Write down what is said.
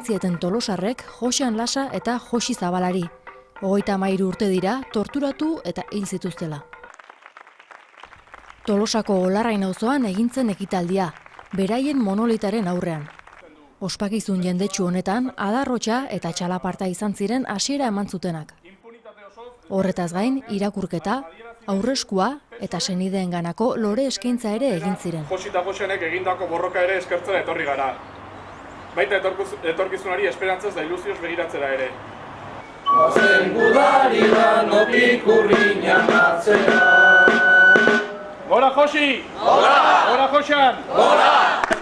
zieten tolosarrek Joxan Lasa eta Joxi Zabalari. 33 urte dira torturatu eta hil zituztela. Tolosako Olarrain auzoan egintzen ekitaldia, beraien monolitaren aurrean. Ospakizun jendetsu honetan, adarrotxa eta txalaparta izan ziren hasiera eman zutenak. Horretaz gain, irakurketa, aurreskua eta senideenganako lore eskaintza ere egin ziren. Joxi eta Joxenek egindako borroka ere eskertzera etorri gara. Baita etorkizunari esperantzaz da ilusioz begiratzera ere. Bazen gudari da nopik urriñan atzera. Gora Joxi! Gora! Gora Joxan! Gora!